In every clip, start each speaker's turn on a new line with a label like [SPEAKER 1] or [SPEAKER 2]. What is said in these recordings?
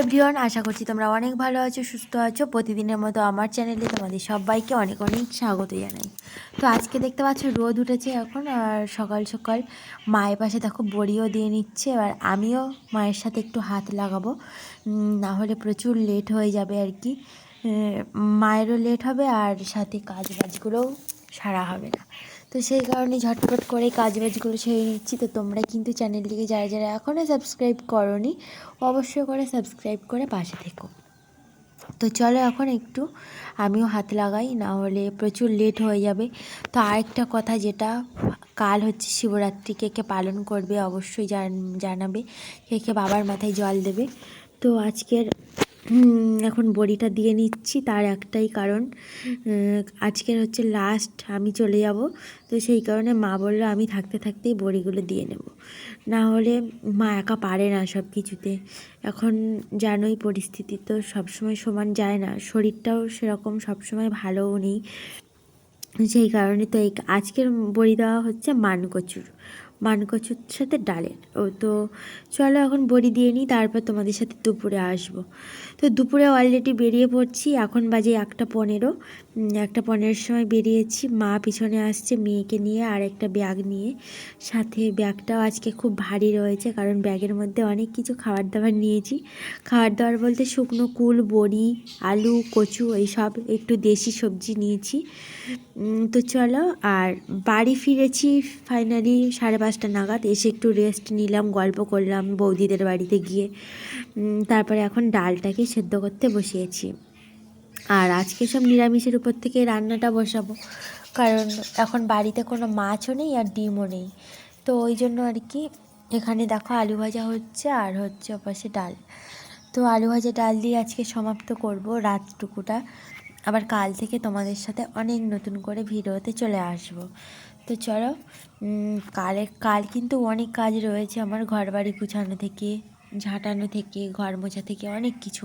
[SPEAKER 1] Everyone, আশা করছি তোমরা অনেক ভালো আছো, সুস্থ আছো। প্রতিদিনের মতো আমার চ্যানেলে তোমাদের সবাইকে অনেক অনেক স্বাগত জানাই। তো আজকে দেখতে পাচ্ছ রোদ উঠেছে এখন, আর সকাল সকাল মায়ের পাশে দেখো বড়িও দিয়ে নিচ্ছে। এবার আমিও মায়ের সাথে একটু হাত লাগাবো, না হলে প্রচুর লেট হয়ে যাবে আর কি। মায়েরও লেট হবে আর সাথে কাজ বাজগুলোও সারা হবে না। তো সেই কারণে ঝটপট করে কাজ বাজগুলো সেরে নিচ্ছি। তো তোমরা কিন্তু চ্যানেলটিকে যারা যারা এখনও সাবস্ক্রাইব করোনি অবশ্যই করে সাবস্ক্রাইব করে পাশে থেকো। তো চলো এখন একটু আমিও হাত লাগাই, না হলে প্রচুর লেট হয়ে যাবে। তো আরেকটা কথা, যেটা কাল হচ্ছে শিবরাত্রি, কে কে পালন করবে অবশ্যই জানাবে, কে কে বাবার মাথায় জল দেবে। তো আজকের এখন বড়িটা দিয়ে নিচ্ছি, তার একটাই কারণ, আজকের হচ্ছে লাস্ট আমি চলে যাব। তো সেই কারণে মা বললো আমি থাকতে থাকতেই বড়িগুলো দিয়ে নেব, না হলে মা একা পারে না সব কিছুতে। এখন জানোই পরিস্থিতি তো সবসময় সমান যায় না, শরীরটাও সেরকম সবসময় ভালোও নেই। সেই কারণে তো এই আজকের বড়ি দেওয়া হচ্ছে মানকচুর সাথে ডালের। তো চলো এখন বড়ি দিয়ে নিই, তারপর তোমাদের সাথে দুপুরে আসবো। তো দুপুরে অলরেডি বেরিয়ে পড়ছি, এখন বাজে 1:15। 1:15 সময় বেরিয়েছি, মা পিছনে আসছে মেয়েকে নিয়ে আর একটা ব্যাগ নিয়ে। সাথে ব্যাগটাও আজকে খুব ভারী রয়েছে, কারণ ব্যাগের মধ্যে অনেক কিছু খাবার দাবার নিয়েছি। খাবার দাবার বলতে শুকনো কুল, বড়ি, আলু, কচু, এইসব একটু দেশি সবজি নিয়েছি। তো চলো, আর বাড়ি ফিরেছি ফাইনালি 5:30 নাগাদ। এসে একটু রেস্ট নিলাম, গল্প করলাম বৌদিদের বাড়িতে গিয়ে। তারপরে এখন ডালটাকে সেদ্ধ করতে বসিয়েছি। আর আজকে সব নিরামিষের উপর থেকে রান্নাটা বসাবো, কারণ এখন বাড়িতে কোনো মাছও নেই আর ডিমও নেই। তো ওই জন্য আর কি এখানে দেখো আলু ভাজা হচ্ছে আর হচ্ছে ওপাশে ডাল। তো আলু ভাজা ডাল দিয়ে আজকে সমাপ্ত করব রাতটুকুটা। আবার কাল থেকে তোমাদের সাথে অনেক নতুন করে ভিডিওতে চলে আসব। তো চলো, কাল কিন্তু অনেক কাজ রয়েছে আমার, ঘর বাড়ি গুছানো থেকে, ঝাঁটানো থেকে, ঘর মোছা থেকে, অনেক কিছু।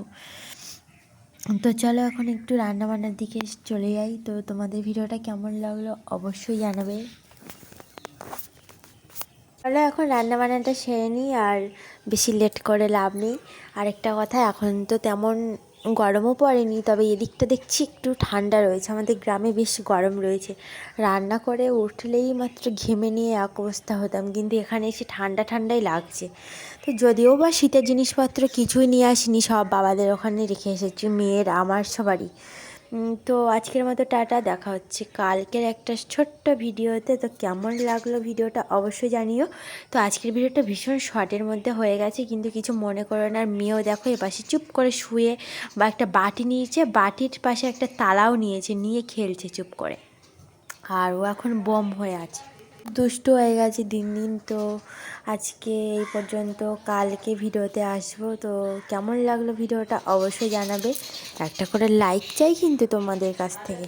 [SPEAKER 1] তো চলো এখন একটু রান্নাবান্নার দিকে চলে যাই। তো তোমাদের ভিডিওটা কেমন লাগলো অবশ্যই জানাবে। চলো এখন রান্নাবান্নাটা সেরে নিই, আর বেশি লেট করে লাভ নেই। আরেকটা কথা, এখন তো তেমন গরমও পড়েনি, তবে এদিকটা দেখছি একটু ঠান্ডা রয়েছে। আমাদের গ্রামে বেশ গরম রয়েছে, রান্না করে উঠলেই মাত্র ঘেমে নিয়ে এক অবস্থা হতাম, কিন্তু এখানে এসে ঠান্ডা ঠান্ডাই লাগছে। তো যদিও বা শীতের জিনিসপত্র কিছুই নিয়ে আসিনি, সব বাবাদের ওখানে রেখে এসেছি, মেয়ের আমার সবারই। তো আজকের মতো টাটা, দেখা হচ্ছে কালকের একটা ছোট্ট ভিডিওতে। তো কেমন লাগলো ভিডিওটা অবশ্যই জানিও। তো আজকের ভিডিওটা ভীষণ শর্টের মধ্যে হয়ে গেছে, কিন্তু কিছু মনে করো না। আর মেয়েও দেখো এপাশে চুপ করে শুয়ে বা একটা বাটি নিয়েছে, বাটির পাশে একটা তালাও নিয়েছে, নিয়ে খেলছে চুপ করে। আর ও এখন বম হয়ে আছে, দুষ্ট হয়ে গেছে দিন দিন। তো আজকে এই পর্যন্ত, কালকে ভিডিওতে আসবো। তো কেমন লাগলো ভিডিওটা অবশ্যই জানাবে, একটা করে লাইক চাই কিন্তু তোমাদের কাছ থেকে।